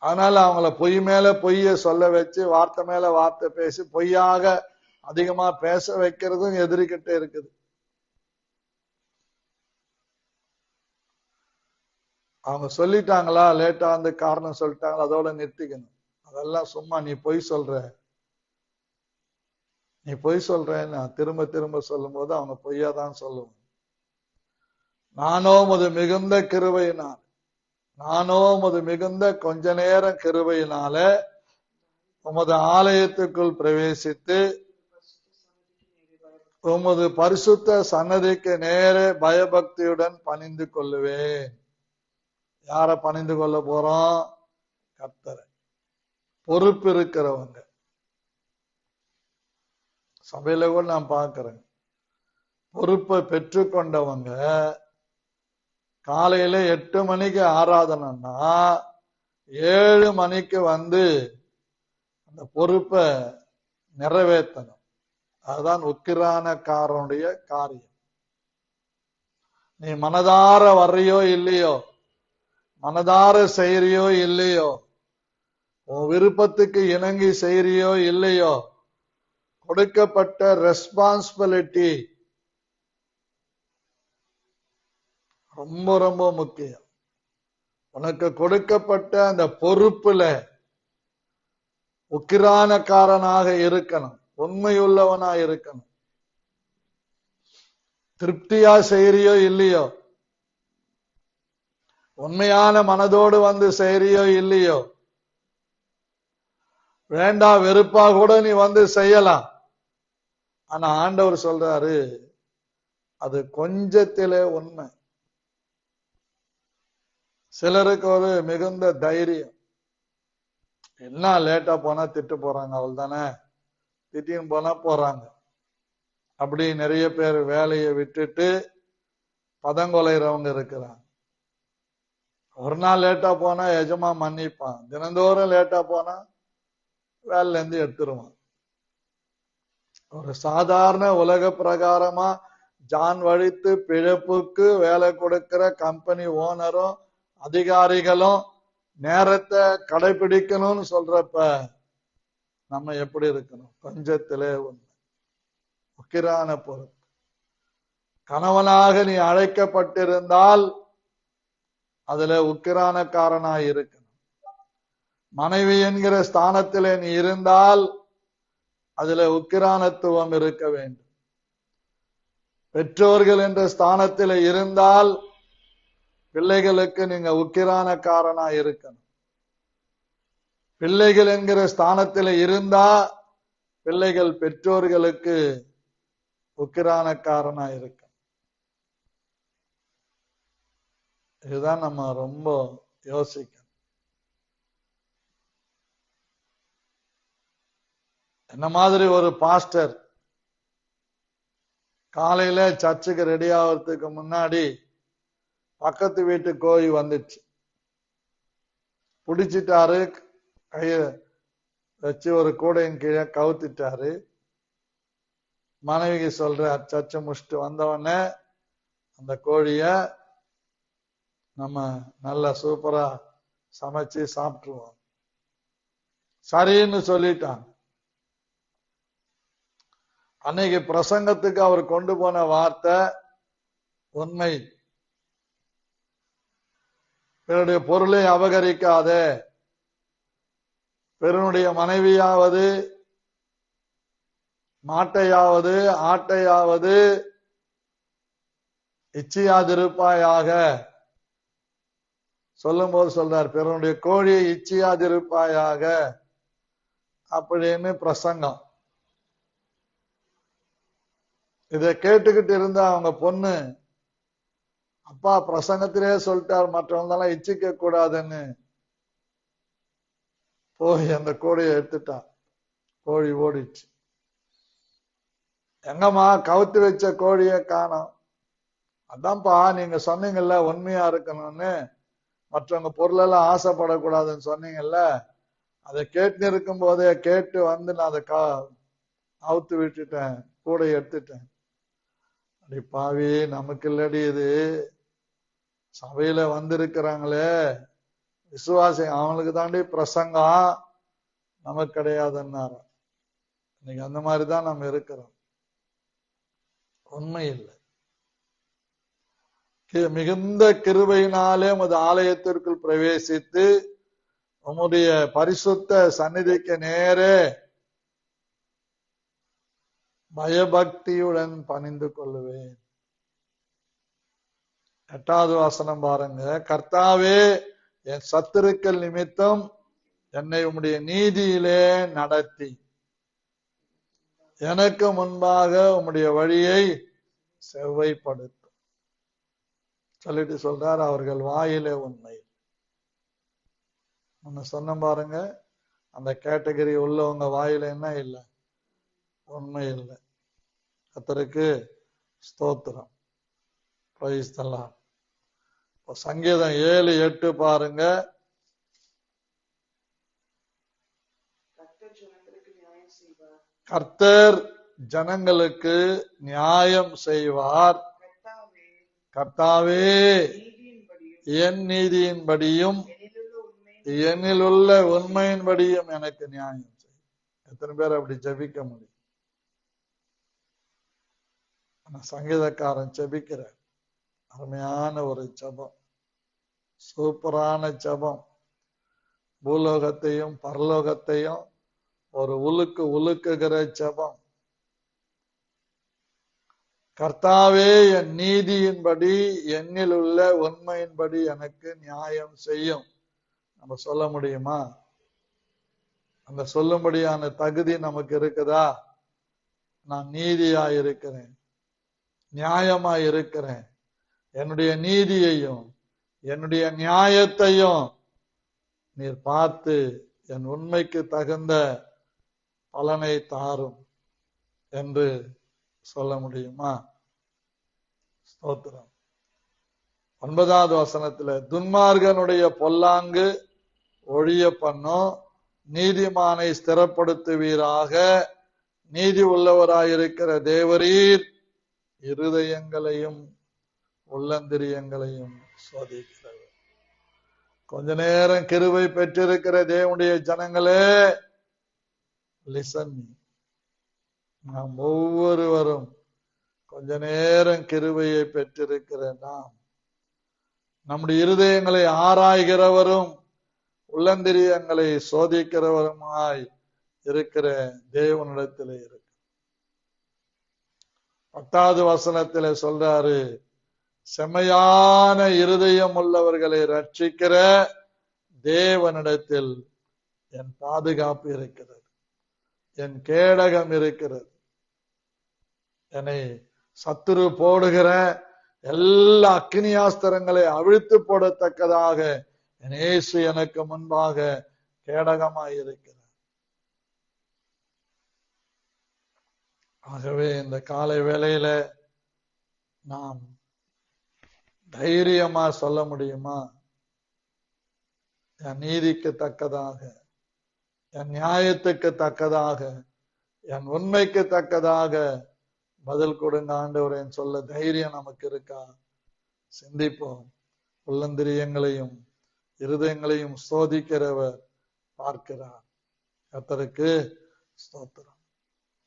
அதனால அவங்கள பொய் மேல பொய்ய சொல்ல வச்சு, வார்த்தை மேல வார்த்தை பேசி பொய்யாக அதிகமா பேச வைக்கிறதும் எதிரிக்கிட்ட இருக்குது. அவங்க சொல்லிட்டாங்களா, லேட்டா வந்து காரணம் சொல்லிட்டாங்களா, அதோட நிறுத்திக்கணும். அதெல்லாம் சும்மா நீ பொய் சொல்ற, நீ பொய் சொல்றேன்னு திரும்ப திரும்ப சொல்லும் போது அவங்க பொய்யாதான் சொல்லுவாங்க. நானோ உமது மிகுந்த கிருபையினால், நானோ உமது மிகுந்த கொஞ்ச நேரம் கிருபையினால உமது ஆலயத்துக்குள் பிரவேசித்து உமது பரிசுத்த சன்னதிக்கு நேரே பயபக்தியுடன் பணிந்து கொள்ளுவேன். யார பணிந்து கொள்ள போறோம்? கர்த்தரை. பொறுப்பு இருக்கிறவங்க சபையில கூட நான் பார்க்கிறேன், பொறுப்பை பெற்றுக்கொண்டவங்க காலையில 8 மணிக்கு ஆராதனைன்னா 7 மணிக்கு வந்து அந்த பொறுப்பை நிறைவேற்றணும். அதுதான் உக்கிரானக்காரனுடைய காரியம். நீ மனதார வர்றியோ இல்லையோ, மனதார செய்யறியோ இல்லையோ, உன் விருப்பத்துக்கு இணங்கி செய்யறியோ இல்லையோ, கொடுக்கப்பட்ட ரெஸ்பான்சிபிலிட்டி ரொம்ப ரொம்ப முக்கியம். உனக்கு கொடுக்கப்பட்ட அந்த பொறுப்புல உக்கிரானக்காரனாக இருக்கணும், உண்மையுள்ளவனா இருக்கணும். திருப்தியா செய்யறியோ இல்லையோ, உண்மையான மனதோடு வந்து செய்யறியோ இல்லையோ, வேண்டா வெறுப்பா கூட நீ வந்து செய்யலாம். ஆனா ஆண்டவர் சொல்றாரு, அது கொஞ்சத்திலே உண்மை. சிலருக்கு ஒரு மிகுந்த தைரியம், என்ன லேட்டா போனா திட்டு போறாங்க, அவள் தானே, திட்டின்னு போனா போறாங்க. அப்படி நிறைய பேர் வேலையை விட்டுட்டு பதங்கொலைறவங்க இருக்கிறாங்க. ஒரு நாள் லேட்டா போனா எஜமா மன்னிப்பான், தினந்தோறும் லேட்டா போனா வேலையில இருந்து எடுத்துருவான். ஒரு சாதாரண உலக பிரகாரமா ஜான் வழித்து பிழைப்புக்கு வேலை கொடுக்கிற கம்பெனி ஓனரும் அதிகாரிகளும் நேரத்தை கடைபிடிக்கணும்னு சொல்றப்ப நம்ம எப்படி இருக்கணும்? கொஞ்சத்திலே உண்மை, உக்கிரான பொருள். கணவனாக நீ அழைக்கப்பட்டிருந்தால் அதுல உக்கிரானக்காரனாய் இருக்கணும். மனைவி என்கிற ஸ்தானத்திலே நீ இருந்தால் அதுல உக்கிரானத்துவம் இருக்க வேண்டும். பெற்றோர்கள் என்ற ஸ்தானத்தில் இருந்தால் பிள்ளைகளுக்கு நீங்க உக்கிரானக்காரனாய் இருக்கணும். பிள்ளைகள் என்கிற ஸ்தானத்தில் இருந்தா பிள்ளைகள் பெற்றோர்களுக்கு உக்கிரானக்காரனாய் இருக்கணும். இதுதான் நம்ம ரொம்ப யோசிக்கணும். என்ன மாதிரி ஒரு பாஸ்டர் காலையில சர்ச்சுக்கு ரெடி ஆகிறதுக்கு முன்னாடி பக்கத்து வீட்டு கோழி வந்துச்சு, பிடிச்சிட்டாரு, கைய வச்சு ஒரு கூடையின் கீழே கவுத்திட்டாரு. மனைவிக்கு சொல்ற, சர்ச்சை முடிச்சுட்டு வந்தவொடனே அந்த கோழிய நம்ம நல்லா சூப்பரா சமைச்சு சாப்பிட்டுருவோம். சரின்னு சொல்லிட்டாங்க. அன்னைக்கு பிரசங்கத்துக்கு அவர் கொண்டு போன வார்த்தை உண்மை. பிறருடைய பொருளை அபகரிக்காதே, பிறனுடைய மனைவியாவது மாட்டையாவது ஆட்டையாவது இச்சியாதிருப்பாயாக சொல்லும் போது சொல்றார், பிறனுடைய கோழியை இச்சியாதிருப்பாயாக அப்படின்னு பிரசங்கம். இதை கேட்டுக்கிட்டு இருந்த அவங்க பொண்ணு, அப்பா பிரசங்கத்திலே சொல்லிட்டார் மற்றவங்களாம் இச்சிக்க கூடாதுன்னு, போய் அந்த கோழியை எடுத்துட்டான். கோழி ஓடிச்சு. எங்கம்மா கவுத்து வச்ச கோழிய காணோம். அதான்ப்பா நீங்க சொன்னீங்கல்ல உண்மையா இருக்கணும்னு, மற்றவங்க பொருளெல்லாம் ஆசைப்படக்கூடாதுன்னு சொன்னீங்கல்ல, அதை கேட்டு இருக்கும் போதே கேட்டு வந்து நான் அதை அவுத்து விட்டுட்டேன், கூட எடுத்துட்டேன். அப்படி பாவி, நமக்கு இல்லடி இது, சபையில வந்திருக்கிறாங்களே விசுவாசி, அவங்களுக்கு தாண்டி பிரசங்கம், நமக்கு கிடையாதுன்னாரு. இன்னைக்கு அந்த மாதிரிதான் நம்ம இருக்கிறோம். உண்மை இல்லை. மிகுந்த கிருபையினாலே உமது ஆலயத்திற்குள் பிரவேசித்து உம்முடைய பரிசுத்த சந்நிதிக்கு நேரே பயபக்தியுடன் பணிந்து கொள்ளுவேன். 8வது வசனம் பாருங்க. கர்த்தாவே, என் சத்துருக்கள் நிமித்தம் என்னை உம்முடைய நீதியிலே நடத்தி எனக்கு முன்பாக உம்முடைய வழியை செவ்வைப்படுத்தும் சொல்லிட்டு சொல்றார், அவர்கள் வாயிலே உண்மை. நம்ம சொன்ன பாருங்க, அந்த கேட்டகரி உள்ளவங்க வாயில என்ன இல்லை? உண்மை இல்லை. கர்த்தருக்கு ஸ்தோத்திரம். Praise the Lord. சங்கீதம் 7:8 பாருங்க. கர்த்தர் ஜனங்களுக்கு நியாயம் செய்வார். கர்த்தாவே, என் நீதியின்படியும் என்னிலுள்ள உண்மையின்படியும் எனக்கு நியாயம் செய்யும். எத்தனை பேர் அப்படி ஜெபிக்க முடியும்? சங்கீதக்காரன் ஜெபிக்கிற அருமையான ஒரு ஜெபம், சூப்பரான ஜெபம். பூலோகத்தையும் பரலோகத்தையும் ஒரு உலுக்குகிற ஜெபம். கர்த்தாவே, என் நீதியின்படி என்னில் உள்ள உண்மையின்படி எனக்கு நியாயம் செய்யும். நம்ம சொல்ல முடியுமா? அந்த சொல்லும்படியான தகுதி நமக்கு இருக்குதா? நான் நீதியா இருக்கிறேன், நியாயமா இருக்கிறேன், என்னுடைய நீதியையும் என்னுடைய நியாயத்தையும் நீர் பார்த்து என் உண்மைக்கு தகுந்த பலனை தாரும் என்று சொல்ல முடியுமா? ஸ்தோத்திரம். 9வது வசனத்துல துன்மார்கனுடைய பொல்லாங்கு ஒழிய பண்ணும், நீதிமானை ஸ்திரப்படுத்துவீராக, நீதி உள்ளவராயிருக்கிற தேவரீர் இருதயங்களையும் உள்ளந்திரியங்களையும் சோதிக்கிறது. கொஞ்ச நேரம் கிருபை பெற்றிருக்கிற தேவனுடைய ஜனங்களே, லிசன். நாம் ஒவ்வொருவரும் கொஞ்ச நேரம் கிருபையை பெற்றிருக்கிற நாம் நம்முடைய இருதயங்களை ஆராய்கிறவரும் உள்ளந்திரியங்களை சோதிக்கிறவருமாய் இருக்கிற தேவனிடத்திலே இருக்கு. 10வது வசனத்திலே சொல்றாரு, செம்மையான இருதயம் உள்ளவர்களை ரட்சிக்கிற தேவனிடத்தில் என் பாதுகாப்பு இருக்கிறது, என் கேடகம் இருக்கிறது. என்னை சத்துரு போடுகிற எல்லா அக்னியாஸ்திரங்களை அவிழ்த்து போடத்தக்கதாக என் இயேசு எனக்கு முன்பாக கேடகமாய் இருக்கிறார். ஆகவே இந்த காலை வேளையில நாம் தைரியமா சொல்ல முடியுமா? என் நீதிக்கு தக்கதாக, என் நியாயத்துக்கு தக்கதாக, என் உண்மைக்கு தக்கதாக பதில் கொடுங்க ஆண்டவரேன்னு சொல்ல தைரியம் நமக்கு இருக்கா? சிந்திப்போம். உள்ளந்திரியங்களையும் இருதயங்களையும் சோதிக்கிறவர் பார்க்கிறார். கர்த்தருக்கு ஸ்தோத்திரம்.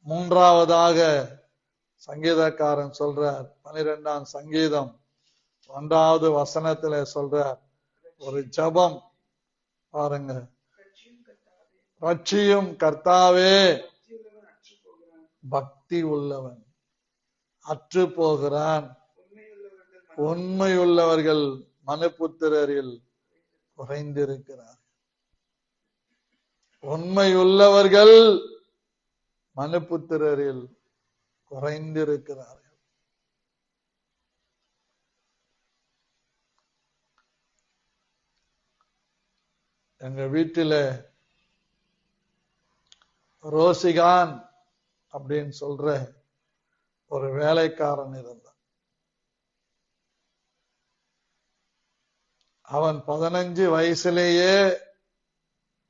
3வதாக சங்கீதக்காரன் சொல்றார், 12ஆம் சங்கீதம் 1வது வசனத்துல சொல்றார் ஒரு ஜெபம் பாருங்க. ரட்சியும் கர்த்தாவே, பக்தி உள்ளவன் அற்று போகிறான், உண்மையுள்ளவர்கள் மனுபுத்திரரில் குறைந்திருக்கிறார். உண்மையுள்ளவர்கள் மனுபுத்திரரில் குறைந்திருக்கிறார்கள். எங்க வீட்டில ரோசிகான் அப்படின்னு சொல்ற ஒரு வேலைக்காரன் இருந்தான். அவன் 15 வயசுலேயே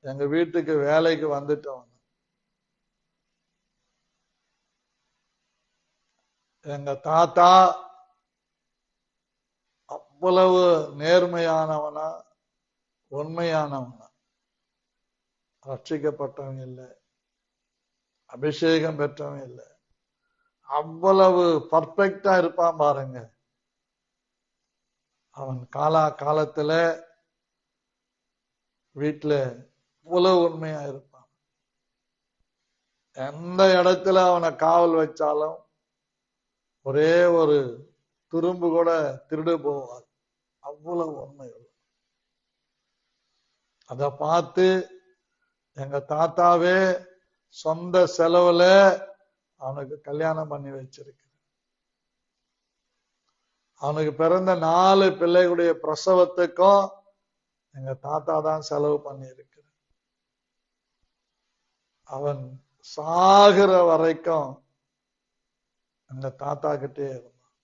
எங்க வீட்டுக்கு வேலைக்கு வந்துட்டவன். எங்க தாத்தா அவ்வளவு நேர்மையானவனா, உண்மையானவனா, ரட்சிக்கப்பட்டவன் இல்லை, அபிஷேகம் பெற்றவன் இல்லை, அவ்வளவு பர்ஃபெக்டா இருப்பான் பாருங்க. அவன் காலத்துல வீட்டுல இவ்வளவு உண்மையா இருப்பான். எந்த இடத்துல அவனை காவல் வச்சாலும் ஒரே ஒரு துரும்பு கூட திருடு போவார். அவ்வளவு உண்மை. அத பார்த்து எங்க தாத்தாவே சொந்த செலவுல அவனுக்கு கல்யாணம் பண்ணி வச்சிருக்கு. அவனுக்கு பிறந்த 4 பிள்ளைகளுடைய பிரசவத்துக்கும் எங்க தாத்தா தான் செலவு பண்ணி இருக்கு. அவன் சாகிற வரைக்கும் எங்க தாத்தா கிட்டே இருந்தான்.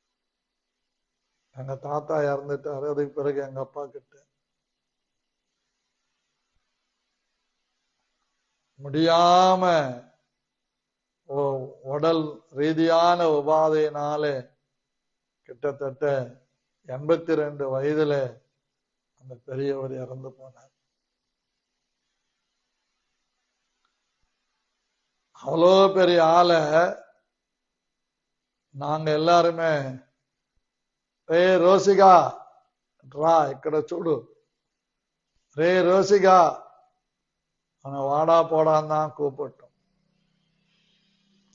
எங்க தாத்தா இறந்துட்டாரு. அதுக்கு பிறகு எங்க அப்பா கிட்ட முடியாம உடல் ரீதியான உபாதையினாலே கிட்டத்தட்ட 82 வயதுல அந்த பெரியவர் இறந்து போனார். அவ்வளோ பெரிய ஆளை நாங்க எல்லாருமே రే రోసిగా రా ఇక్కడ చూడు, రే రోసిగా அவனை வாடா போடான்னு தான் கூப்பிட்டோம்.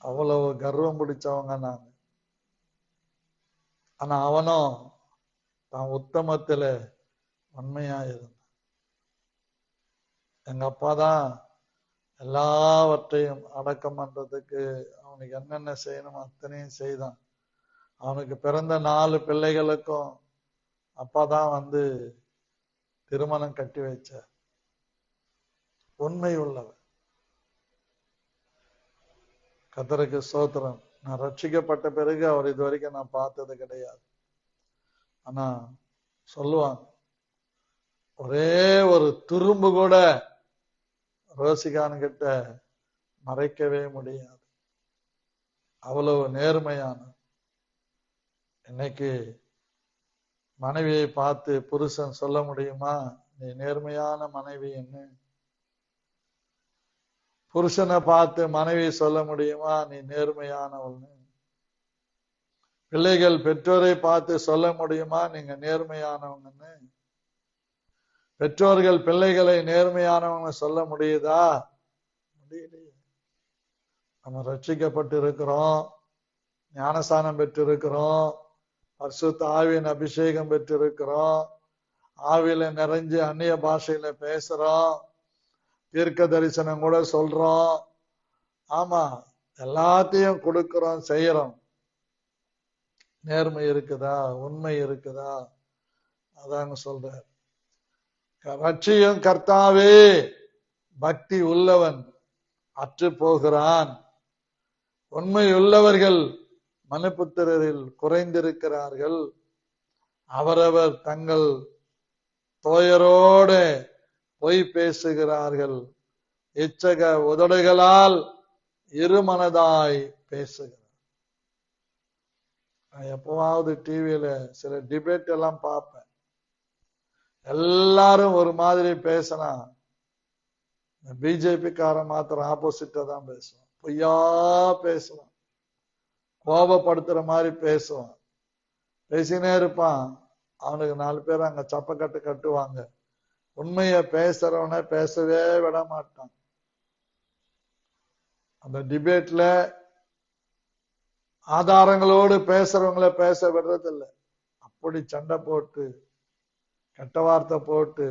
அவ்வளவு கர்வம் பிடிச்சவங்க நாங்க. ஆனா அவனும் தான் உத்தமத்துல உண்மையா இருந்தான். எங்க அப்பா தான் எல்லாவற்றையும் அடக்கம் பண்றதுக்கு அவனுக்கு என்னென்ன செய்யணுமோ அத்தனையும் செய்தான். அவனுக்கு பிறந்த 4 பிள்ளைகளுக்கும் அப்பா தான் வந்து திருமணம் கட்டி வச்சார். உண்மை உள்ளவர். கர்த்தருக்கு ஸ்தோத்திரம். நான் ரட்சிக்கப்பட்ட பிறகு அவர் இது வரைக்கும் நான் பார்த்தது கிடையாது. ஆனா சொல்லுவாங்க, ஒரே ஒரு துரும்பு கூட ரோசிகான் கிட்ட மறைக்கவே முடியாது. அவ்வளவு நேர்மையான. இன்னைக்கு மனைவியை பார்த்து புருஷன் சொல்ல முடியுமா, நீ நேர்மையான மனைவி என்ன? புருஷனை பார்த்து மனைவி சொல்ல முடியுமா, நீ நேர்மையானவள்னு? பிள்ளைகள் பெற்றோரை பார்த்து சொல்ல முடியுமா, நீங்க நேர்மையானவங்கன்னு? பெற்றோர்கள் பிள்ளைகளை நேர்மையானவங்க சொல்ல முடியுதா? முடியலையே. நம்ம ரட்சிக்கப்பட்டு இருக்கிறோம், ஞானஸ்தானம் பெற்றிருக்கிறோம், பரிசுத்த ஆவியின் அபிஷேகம் பெற்றிருக்கிறோம், ஆவியில நிறைஞ்சு அந்நிய பாஷையில பேசுறோம், தீர்க்க தரிசனம் கூட சொல்றோம். ஆமா, எல்லாத்தையும் கொடுக்கிறோம், செய்யறோம். நேர்மை இருக்குதா? உண்மை இருக்குதா? அதாங்க சொல்ற. ரட்சியும் கர்த்தாவே, பக்தி உள்ளவன் அற்று போகிறான். உண்மை உள்ளவர்கள் மனுபுத்திரரில் குறைந்திருக்கிறார்கள். அவரவர் தங்கள் தோயரோடு பொய் பேசுகிறார்கள். இச்சக உதடுகளால் இருமனதாய் பேசுகிறார். நான் எப்பவாவது டிவியில சில டிபேட் எல்லாம் பார்ப்பேன். எல்லாரும் ஒரு மாதிரி பேசினா பிஜேபி காரன் மாத்திரம் ஆப்போசிட்டா தான் பேசுவான். பொய்யா பேசுவான், கோபப்படுத்துற மாதிரி பேசுவான், பேசினே இருப்பான். அவனுக்கு 4 பேர் அங்க சப்பக்கட்டு கட்டுவாங்க. உண்மைய பேசுறவன பேசவே விட மாட்டான். அந்த டிபேட்ல ஆதாரங்களோடு பேசுறவங்கள பேச விடுறதில்லை. அப்படி சண்டை போட்டு கெட்ட வார்த்தை போட்டு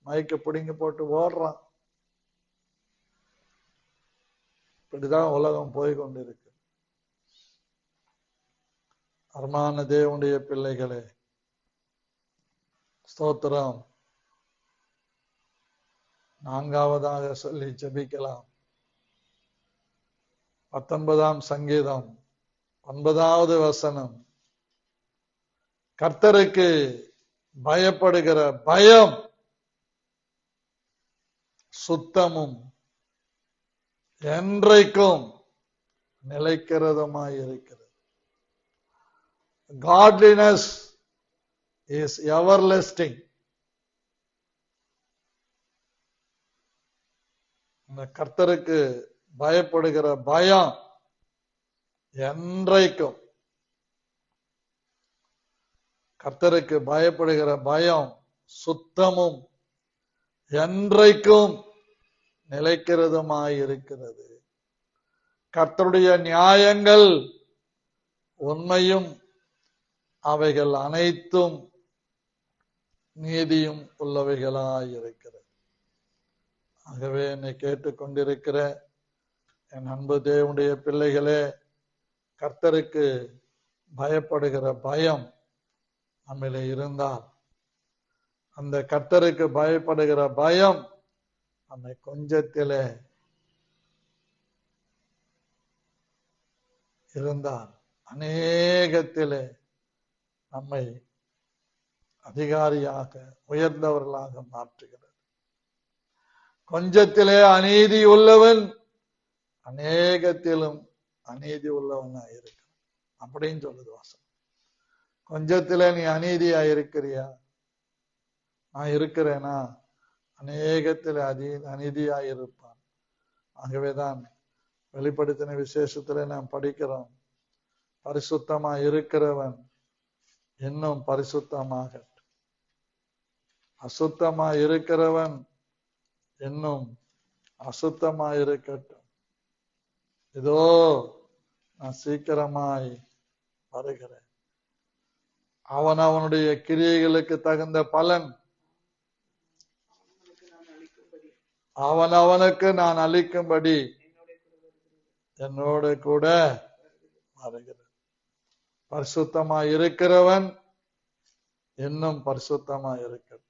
மைக்க பிடிங்கி போட்டு ஓடுறான். இப்படிதான் உலகம் போய்கொண்டிருக்கு. அருமையான தேவனுடைய பிள்ளைகளே, ஸ்தோத்திரம். 4வதாக சொல்லி ஜெபிக்கலாம். 19ஆம் சங்கீதம் 9வது வசனம். கர்த்தருக்கு பயப்படுகிற பயம் சுத்தமும் என்றைக்கும் நிலைக்கிறதுமாய் இருக்கிறது. Godliness is everlasting. இந்த கர்த்தருக்கு பயப்படுகிற பயம் என்றைக்கும், கர்த்தருக்கு பயப்படுகிற பயம் சுத்தமும் என்றைக்கும் நிலைக்கிறதுமாயிருக்கிறது. கர்த்தருடைய நியாயங்கள் உண்மையும் அவைகள் அனைத்தும் நீதியும் உள்ளவைகளாயிருக்கிறது. ஆகவே என்னை கேட்டுக்கொண்டிருக்கிற என் அன்பு தேவனுடைய பிள்ளைகளே, கர்த்தருக்கு பயப்படுகிற பயம் நம்மிலே இருந்தால், அந்த கர்த்தருக்கு பயப்படுகிற பயம் நம்மை கொஞ்சத்திலே இருந்தால் அநேகத்திலே நம்மை அதிகாரியாக உயர்ந்தவர்களாக மாற்றுகிறது. கொஞ்சத்திலே அநீதி உள்ளவன் அநேகத்திலும் அநீதி உள்ளவனாக இருக்கிறான் அப்படின்னு சொல்லுது வாசம். கொஞ்சத்திலே நீ அநீதியா இருக்கிறியா? நான் இருக்கிறேனா? அநேகத்தில் அநீதியா இருப்பான். ஆகவேதான் வெளிப்படுத்தின விசேஷத்துல நாம் படிக்கிறோம், பரிசுத்தமா இருக்கிறவன் இன்னும் பரிசுத்தமாக, அசுத்தமா இருக்கிறவன் இன்னும் அசுத்தமா இருக்கட்டும். இதோ நான் சீக்கிரமாய் வருகிறேன். அவன் அவனுடைய கிரியைகளுக்கு தகுந்த பலன் அவன் அவனுக்கு நான் அளிக்கும்படி என்னோட கூட வருகிறேன். பரிசுத்தமா இருக்கிறவன் இன்னும் பரிசுத்தமா இருக்கட்டும்.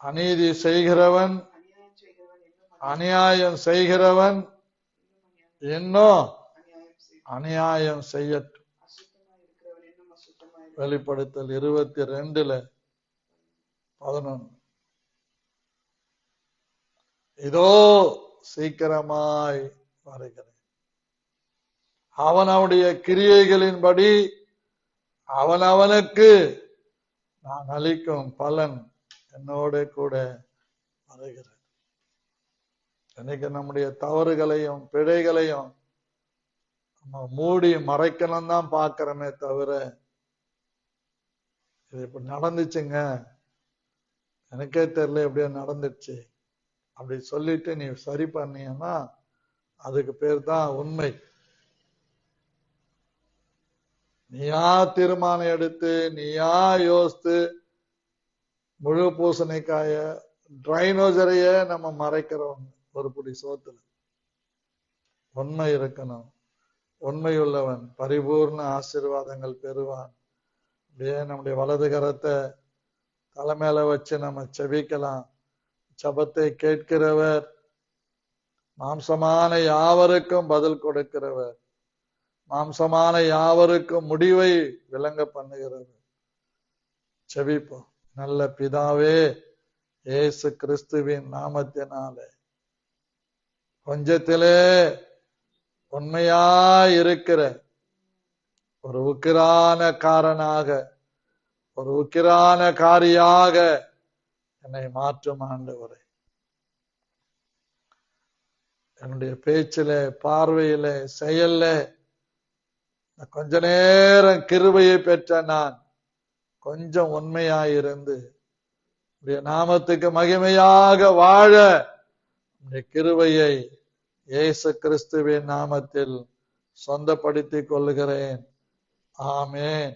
அநீதி செய்கிறவன், அநியாயம் செய்கிறவன் இன்னும் அநியாயம் செய்யட்டும். வெளிப்படுத்தல் 22:11. இதோ சீக்கிரமாய் வருகிறேன். அவனுடைய கிரியைகளின்படி அவனவனுக்கு நான் அளிக்கும் பலன் என்னோட கூட வருகிறது. இன்னைக்கு நம்முடைய தவறுகளையும் பிழைகளையும் நம்ம மூடி மறைக்கணும் தான் பாக்கிறோமே தவிர, இது இப்ப நடந்துச்சுங்க, எனக்கே தெரியல எப்படியோ நடந்துச்சு அப்படி சொல்லிட்டு நீ சரி பண்ணீங்கன்னா அதுக்கு பேர் தான் உண்மை. நீயா தீர்மானம் எடுத்து நீயா யோசித்து முழு பூசணிக்காய டிரைனோசரைய நம்ம மறைக்கிறோம் ஒரு புடி சோத்துல. உண்மை இருக்கணும். உண்மையுள்ளவன் பரிபூர்ண ஆசீர்வாதங்கள் பெறுவான். அப்படியே நம்முடைய வலது கரத்தை தலைமையில வச்சு நம்ம செபிக்கலாம். ஜெபத்தை கேட்கிறவர், மாம்சமான யாவருக்கும் பதில் கொடுக்கிறவர், மாம்சமான யாவருக்கும் முடிவை விளங்க பண்ணுகிறவர். செபிப்போம். நல்ல பிதாவே, இயேசு கிறிஸ்துவின் நாமத்தினாலே கொஞ்சத்திலே உண்மையாயிருக்கிற ஒரு உக்கிரான காரனாக, ஒரு உக்கிரான காரியாக என்னை மாற்றும் ஆண்டவரே. என்னுடைய பேச்சில, பார்வையில, செயல்ல கொஞ்ச நேரம் கிருபையை பெற்ற நான் கொஞ்சம் உண்மையாயிருந்து உடைய நாமத்துக்கு மகிமையாக வாழ உடைய கிருபையை இயேசு கிறிஸ்துவின் நாமத்தில் சொந்தப்படுத்திக் கொள்கிறேன். ஆமென்.